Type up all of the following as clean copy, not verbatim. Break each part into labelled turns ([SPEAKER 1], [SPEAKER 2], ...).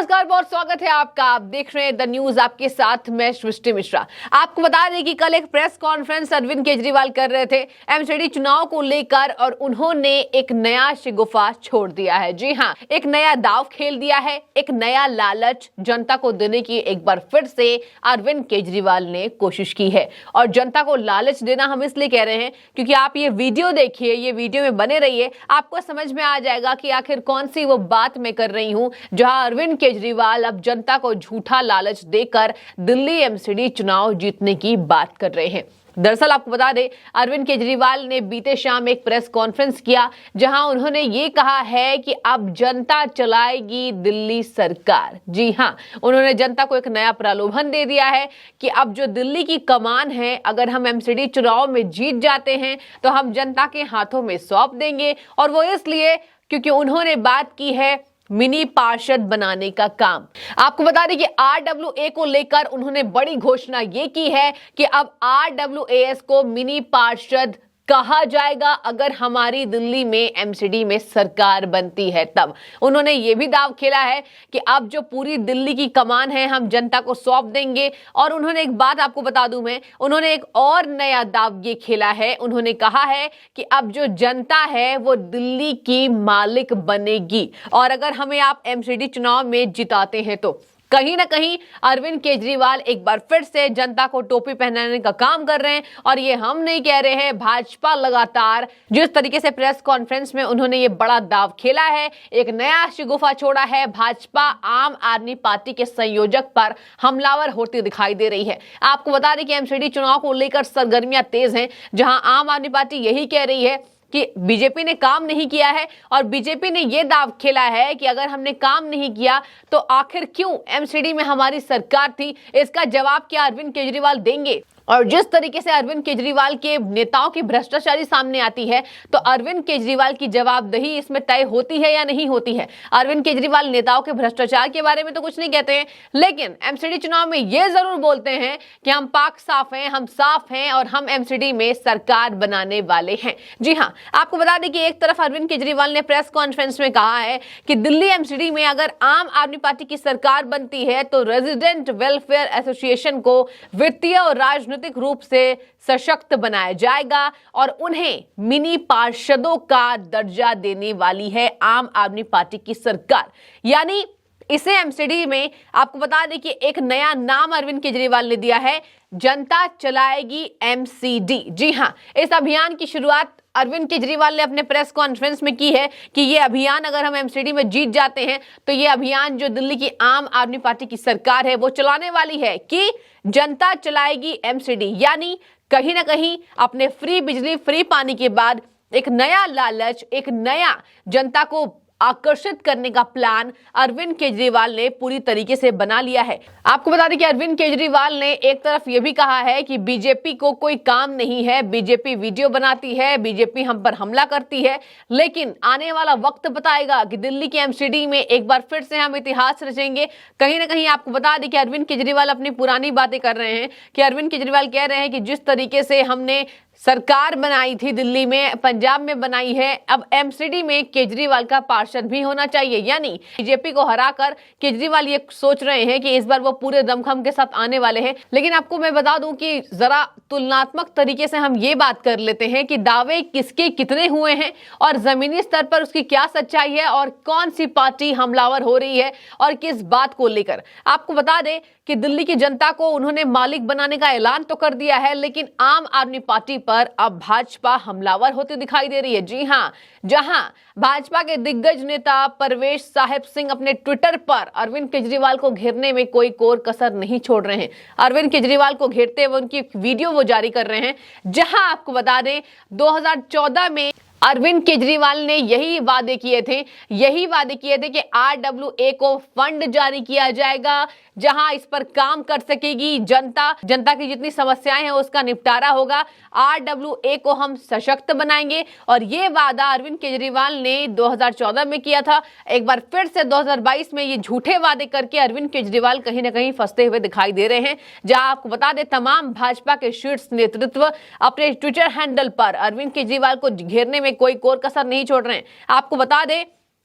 [SPEAKER 1] नमस्कार, बहुत स्वागत है आपका। आप देख रहे हैं द न्यूज, आपके साथ मैं सृष्टि मिश्रा। आपको बता दें कि कल एक प्रेस कॉन्फ्रेंस अरविंद केजरीवाल कर रहे थे एमसीडी चुनाव को लेकर और उन्होंने एक नया शिगुफा छोड़ दिया है। जी हां, एक नया दाव खेल दिया है, एक नया लालच जनता को देने की एक बार फिर से अरविंद केजरीवाल ने कोशिश की है। और जनता को लालच देना हम इसलिए कह रहे हैं क्योंकि आप ये वीडियो देखिए, ये वीडियो में बने रहिए, आपको समझ में आ जाएगा कि आखिर कौन सी वो बात मैं कर रही हूं जहां अरविंद केजरीवाल अब जनता को झूठा लालच देकर दिल्ली एमसीडी चुनाव जीतने की बात कर रहे हैं। दरअसल आपको बता दें, अरविंद केजरीवाल ने बीते शाम एक प्रेस कॉन्फ्रेंस किया जहां उन्होंने ये कहा है कि अब जनता चलाएगी दिल्ली सरकार। जी हां, उन्होंने जनता को एक नया प्रलोभन दे दिया है कि अब जो दिल्ली की कमान है, अगर हम एमसीडी चुनाव में जीत जाते हैं तो हम जनता के हाथों में सौंप देंगे। और वो इसलिए क्योंकि उन्होंने बात की है मिनी पार्षद बनाने का काम। आपको बता दें कि आरडब्ल्यूए को लेकर उन्होंने बड़ी घोषणा ये की है कि अब आरडब्ल्यूएएस को मिनी पार्षद कहा जाएगा अगर हमारी दिल्ली में एमसीडी में सरकार बनती है। तब उन्होंने ये भी दाव खेला है कि अब जो पूरी दिल्ली की कमान है हम जनता को सौंप देंगे। और उन्होंने एक बात आपको बता दूं मैं, उन्होंने एक और नया दाव ये खेला है। उन्होंने कहा है कि अब जो जनता है वो दिल्ली की मालिक बनेगी और अगर हमें आप एमसीडी चुनाव में जिताते हैं तो कहीं ना कहीं अरविंद केजरीवाल एक बार फिर से जनता को टोपी पहनाने का काम कर रहे हैं। और ये हम नहीं कह रहे हैं, भाजपा लगातार जिस तरीके से प्रेस कॉन्फ्रेंस में उन्होंने ये बड़ा दाव खेला है, एक नया शिगुफा छोड़ा है, भाजपा आम आदमी पार्टी के संयोजक पर हमलावर होती दिखाई दे रही है। आपको बता दें कि एमसीडी चुनाव को लेकर सरगर्मियां तेज हैं, जहां आम आदमी पार्टी यही कह रही है कि बीजेपी ने काम नहीं किया है और बीजेपी ने यह दाव खेला है कि अगर हमने काम नहीं किया तो आखिर क्यों एमसीडी में हमारी सरकार थी। इसका जवाब क्या अरविंद केजरीवाल देंगे। और जिस तरीके से अरविंद केजरीवाल के नेताओं की भ्रष्टाचारी सामने आती है तो अरविंद केजरीवाल की जवाबदेही इसमें तय होती है या नहीं होती है। अरविंद केजरीवाल नेताओं के भ्रष्टाचार के बारे में तो कुछ नहीं कहते हैं, लेकिन एमसीडी चुनाव में ये जरूर बोलते हैं कि हम पाक साफ हैं, हम साफ हैं और हम एमसीडी में सरकार बनाने वाले हैं। जी हाँ, आपको बता दें कि एक तरफ अरविंद केजरीवाल ने प्रेस कॉन्फ्रेंस में कहा है कि दिल्ली एमसीडी में अगर आम आदमी पार्टी की सरकार बनती है तो रेजिडेंट वेलफेयर एसोसिएशन को वित्तीय और राजनीतिक रूप से सशक्त बनाया जाएगा और उन्हें मिनी पार्षदों का दर्जा देने वाली है आम आदमी पार्टी की सरकार। यानी इसे एमसीडी में आपको बता दें कि एक नया नाम अरविंद केजरीवाल ने दिया है, जनता चलाएगी एमसीडी। जी हां, इस अभियान की शुरुआत अरविंद केजरीवाल ने अपने प्रेस कॉन्फ्रेंस में की है कि ये अभियान अगर हम एमसीडी में जीत जाते हैं तो ये अभियान जो दिल्ली की आम आदमी पार्टी की सरकार है वो चलाने वाली है कि जनता चलाएगी एमसीडी। यानी कहीं ना कहीं अपने फ्री बिजली, फ्री पानी के बाद एक नया लालच, एक नया जनता को आकर्षित करने का प्लान अरविंद केजरीवाल ने पूरी तरीके से बना लिया है। आपको बता दें कि अरविंद केजरीवाल ने एक तरफ यह भी कहा है कि बीजेपी को कोई काम नहीं है, बीजेपी वीडियो बनाती है, बीजेपी हम पर हमला करती है, लेकिन आने वाला वक्त बताएगा कि दिल्ली की एमसीडी में एक बार फिर से हम इतिहास रचेंगे। कहीं ना कहीं आपको बता दें कि अरविंद केजरीवाल अपनी पुरानी बातें कर रहे हैं कि अरविंद केजरीवाल कह रहे हैं कि जिस तरीके से हमने सरकार बनाई थी दिल्ली में, पंजाब में बनाई है, अब एमसीडी में केजरीवाल का पार्षद भी होना चाहिए। यानी बीजेपी को हराकर केजरीवाल ये सोच रहे हैं कि इस बार वो पूरे दमखम के साथ आने वाले हैं। लेकिन आपको मैं बता दूं कि जरा तुलनात्मक तरीके से हम ये बात कर लेते हैं कि दावे किसके कितने हुए हैं और जमीनी स्तर पर उसकी क्या सच्चाई है और कौन सी पार्टी हमलावर हो रही है और किस बात को लेकर। आपको बता दें कि दिल्ली की जनता को उन्होंने मालिक बनाने का ऐलान तो कर दिया है, लेकिन आम आदमी पार्टी पर अब भाजपा हमलावर होती दिखाई दे रही है। जी हां, जहां भाजपा के दिग्गज नेता परवेश साहिब सिंह अपने ट्विटर पर अरविंद केजरीवाल को घेरने में कोई कोर कसर नहीं छोड़ रहे हैं। अरविंद केजरीवाल को घेरते हुए उनकी वीडियो वो जारी कर रहे हैं, जहां आपको बता दें 2014 में अरविंद केजरीवाल ने यही वादे किए थे कि आरडब्ल्यूए को फंड जारी किया जाएगा जहां इस पर काम कर सकेगी जनता की जितनी समस्याएं हैं उसका निपटारा होगा, आरडब्ल्यूए को हम सशक्त बनाएंगे। और ये वादा अरविंद केजरीवाल ने 2014 में किया था। एक बार फिर से 2022 में ये झूठे वादे करके अरविंद केजरीवाल कहीं ना कहीं फंसते हुए दिखाई दे रहे हैं। जहां आपको बता दें तमाम भाजपा के शीर्ष नेतृत्व अपने ट्विटर हैंडल पर अरविंद केजरीवाल को घेरने में कोई कोर कसर नहीं छोड़ रहे हैं। आपको बता दें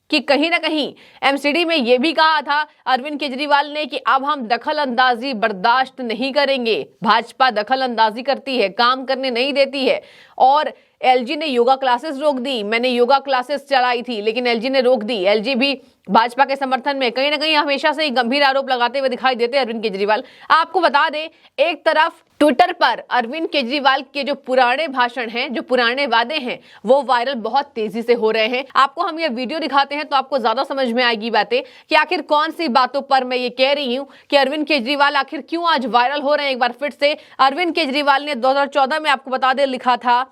[SPEAKER 1] कि कहीं ना कहीं एमसीडी में यह भी कहा था अरविंद केजरीवाल ने कि अब हम दखल अंदाजी बर्दाश्त नहीं करेंगे। भाजपा दखल अंदाजी करती है, काम करने नहीं देती है। और एलजी ने योगा क्लासेस रोक दी। मैंने योगा क्लासेस चलाई थी लेकिन एलजी ने रोक दी। एलजी भी भाजपा के समर्थन में कहीं ना कहीं हमेशा से ही गंभीर आरोप लगाते हुए दिखाई देते हैं अरविंद केजरीवाल। आपको बता दें, एक तरफ ट्विटर पर अरविंद केजरीवाल के जो पुराने भाषण हैं, जो पुराने वादे हैं, वो वायरल बहुत तेजी से हो रहे हैं। आपको हम ये वीडियो दिखाते हैं तो आपको ज्यादा समझ में आएगी बातें कि आखिर कौन सी बातों पर मैं ये कह रही हूं कि अरविंद केजरीवाल आखिर क्यों आज वायरल हो रहे हैं। एक बार फिर से अरविंद केजरीवाल ने 2014 में आपको बता दें लिखा था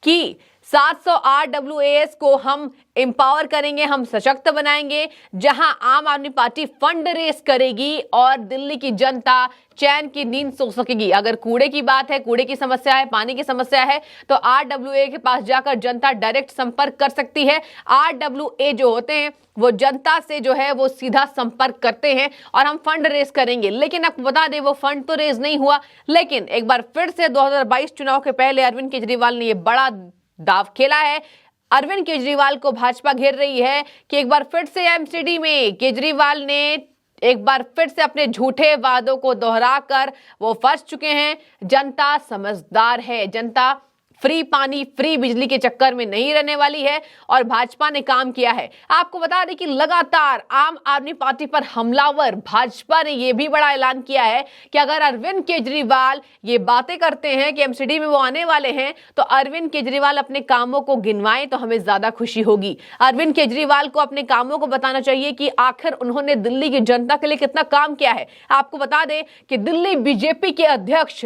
[SPEAKER 1] कि 700 RWAS को हम एम्पावर करेंगे, हम सशक्त बनाएंगे, जहां आम आदमी पार्टी फंड रेस करेगी और दिल्ली की जनता चैन की नींद सो सकेगी। अगर कूड़े की बात है, कूड़े की समस्या है, पानी की समस्या है, तो RWA के पास जाकर जनता डायरेक्ट संपर्क कर सकती है। RWA जो होते हैं वो जनता से जो है वो सीधा संपर्क करते हैं और हम फंड रेस करेंगे। लेकिन आपको बता दें वो फंड तो रेस नहीं हुआ। लेकिन एक बार फिर से 2022 चुनाव के पहले अरविंद केजरीवाल ने ये बड़ा दाव खेला है। अरविंद केजरीवाल को भाजपा घेर रही है कि एक बार फिर से एमसीडी में केजरीवाल ने एक बार फिर से अपने झूठे वादों को दोहराकर वो फंस चुके हैं। जनता समझदार है, जनता फ्री पानी, फ्री बिजली के चक्कर में नहीं रहने वाली है और भाजपा ने काम किया है। आपको बता दें कि लगातार आम आदमी पार्टी पर हमलावर भाजपा ने यह भी बड़ा ऐलान किया है कि अगर अरविंद केजरीवाल ये बातें करते हैं कि एमसीडी में वो आने वाले हैं तो अरविंद केजरीवाल अपने कामों को गिनवाएं तो हमें ज्यादा खुशी होगी। अरविंद केजरीवाल को अपने कामों को बताना चाहिए कि आखिर उन्होंने दिल्ली की जनता के लिए कितना काम किया है। आपको बता दें कि दिल्ली बीजेपी के अध्यक्ष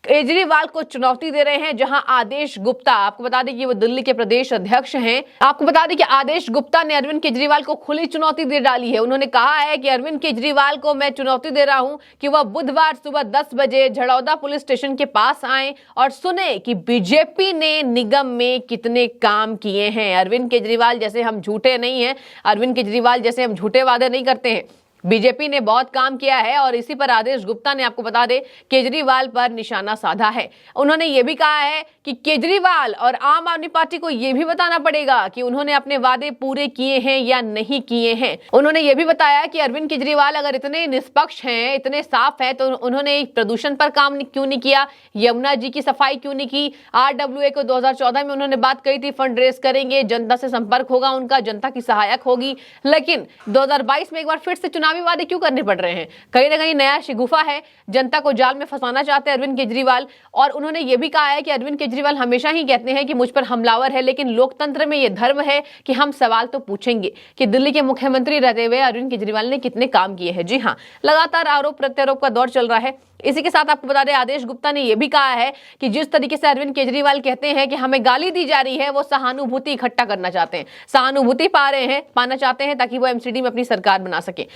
[SPEAKER 1] केजरीवाल को चुनौती दे रहे हैं, जहां आदेश गुप्ता, आपको बता दें कि वो दिल्ली के प्रदेश अध्यक्ष हैं। आपको बता दें कि आदेश गुप्ता ने अरविंद केजरीवाल को खुली चुनौती दे डाली है। उन्होंने कहा है कि अरविंद केजरीवाल को मैं चुनौती दे रहा हूं कि वह बुधवार सुबह 10 बजे झड़ौदा पुलिस स्टेशन के पास आए और सुने कि बीजेपी ने निगम में कितने काम किए हैं। अरविंद केजरीवाल जैसे हम झूठे नहीं हैं, अरविंद केजरीवाल जैसे हम झूठे वादे नहीं करते हैं। बीजेपी ने बहुत काम किया है और इसी पर आदेश गुप्ता ने आपको बता दे केजरीवाल पर निशाना साधा है। उन्होंने ये भी कहा है कि केजरीवाल और आम आदमी पार्टी को यह भी बताना पड़ेगा कि उन्होंने अपने वादे पूरे किए हैं या नहीं किए हैं। उन्होंने ये भी बताया कि अरविंद केजरीवाल अगर इतने निष्पक्ष हैं, इतने साफ हैं, तो उन्होंने प्रदूषण पर काम क्यों नहीं किया, यमुना जी की सफाई क्यों नहीं की। RWA को 2014 में उन्होंने बात कही थी फंड रेस करेंगे, जनता से संपर्क होगा उनका, जनता की सहायक होगी। लेकिन 2022 में एक बार फिर से चुनावी वादे क्यों करने पड़ रहे हैं। कहीं ना कहीं नया शिगुफा है, जनता को जाल में फंसाना चाहते हैं अरविंद केजरीवाल। और उन्होंने ये भी कहा है कि अरविंद केजरीवाल हमेशा ही कहते हैं कि मुझ पर हमलावर है, लेकिन लोकतंत्र में यह धर्म है कि हम सवाल तो पूछेंगे कि दिल्ली के मुख्यमंत्री रहते हुए अरविंद केजरीवाल ने कितने काम किए हैं। जी हाँ, लगातार आरोप प्रत्यारोप का दौर चल रहा है। इसी के साथ आपको बता दें आदेश गुप्ता ने यह भी कहा है कि जिस तरीके से अरविंद केजरीवाल कहते हैं कि हमें गाली दी जा रही है, वो सहानुभूति इकट्ठा करना चाहते हैं, सहानुभूति पाना चाहते हैं ताकि वो एमसीडी में अपनी सरकार बना सके।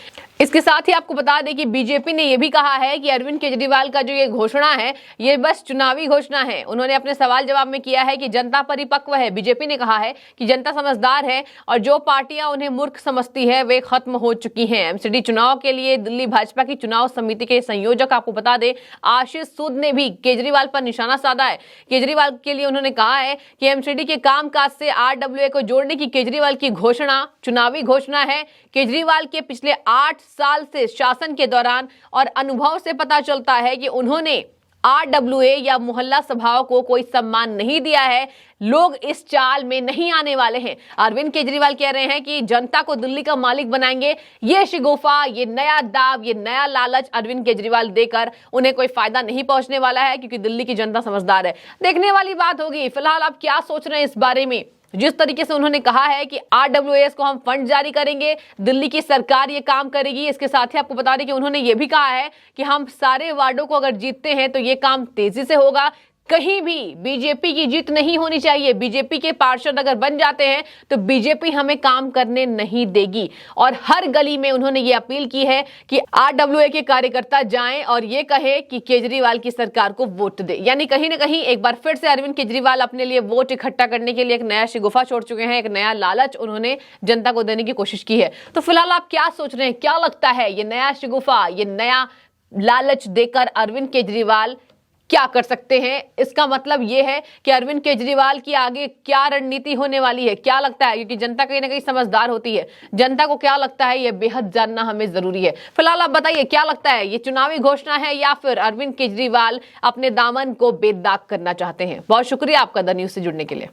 [SPEAKER 1] इसके साथ ही आपको बता दें कि बीजेपी ने यह भी कहा है कि अरविंद केजरीवाल का जो ये घोषणा है ये बस चुनावी घोषणा है। उन्होंने अपने सवाल जवाब में किया है कि जनता परिपक्व है। बीजेपी ने कहा है कि जनता समझदार है और जो पार्टियां उन्हें मूर्ख समझती है वे खत्म हो चुकी हैं। एमसीडी चुनाव के लिए दिल्ली भाजपा की चुनाव समिति के संयोजक आपको बता दे आशीष सूद ने भी केजरीवाल पर निशाना साधा है। केजरीवाल के लिए उन्होंने कहा है कि एमसीडी के कामकाज से RWA को जोड़ने की केजरीवाल की घोषणा चुनावी घोषणा है। केजरीवाल के पिछले 8 साल से शासन के दौरान और अनुभव से पता चलता है कि उन्होंने RWA या मोहल्ला सभाओं को कोई सम्मान नहीं दिया है। लोग इस चाल में नहीं आने वाले हैं। अरविंद केजरीवाल कह रहे हैं कि जनता को दिल्ली का मालिक बनाएंगे। ये शिगुफा, ये नया दाव, ये नया लालच अरविंद केजरीवाल देकर उन्हें कोई फायदा नहीं पहुंचने वाला है, क्योंकि दिल्ली की जनता समझदार है। देखने वाली बात होगी। फिलहाल आप क्या सोच रहे हैं इस बारे में? जिस तरीके से उन्होंने कहा है कि RWAS को हम फंड जारी करेंगे, दिल्ली की सरकार ये काम करेगी। इसके साथ ही आपको बता दें कि उन्होंने ये भी कहा है कि हम सारे वार्डों को अगर जीतते हैं तो ये काम तेजी से होगा। कहीं भी बीजेपी की जीत नहीं होनी चाहिए। बीजेपी के पार्षद अगर बन जाते हैं तो बीजेपी हमें काम करने नहीं देगी। और हर गली में उन्होंने ये अपील की है कि RWA के कार्यकर्ता जाएं और ये कहे कि केजरीवाल की सरकार को वोट दे। यानी कहीं ना कहीं एक बार फिर से अरविंद केजरीवाल अपने लिए वोट इकट्ठा करने के लिए एक नया शिगुफा छोड़ चुके हैं, एक नया लालच उन्होंने जनता को देने की कोशिश की है। तो फिलहाल आप क्या सोच रहे हैं? क्या लगता है ये नया शिगुफा, ये नया लालच देकर अरविंद केजरीवाल क्या कर सकते हैं। इसका मतलब यह है कि अरविंद केजरीवाल की आगे क्या रणनीति होने वाली है, क्या लगता है, क्योंकि जनता कहीं ना कहीं समझदार होती है, जनता को क्या लगता है यह बेहद जानना हमें जरूरी है। फिलहाल आप बताइए क्या लगता है, ये चुनावी घोषणा है या फिर अरविंद केजरीवाल अपने दामन को बेदाग करना चाहते हैं। बहुत शुक्रिया आपका द न्यूज़ से जुड़ने के लिए।